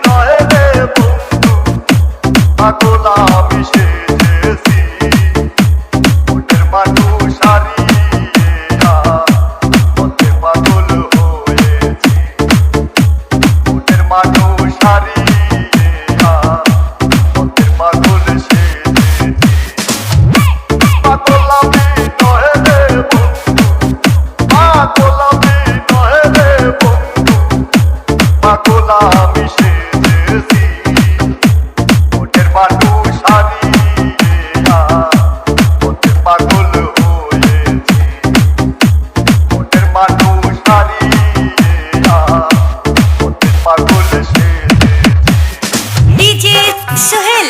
নয় রে বন্ধু, পাগল আমি সেজেছি। মনের মানুষ হারিয়ে পথে পাগল হয়েছি। মনের মানুষ হারিয়ে পথে পাগল সেজেছি। পাগল আমি নয় রে বন্ধু, পাগল আমি নয় রে বন্ধু, পাগল আমি সেজেছি। মনের মানুষ হারিয়ে পথে পাগল হয়েছি। মনের মানুষ হারিয়ে পথে পাগল সেজেছি। DJ Sohail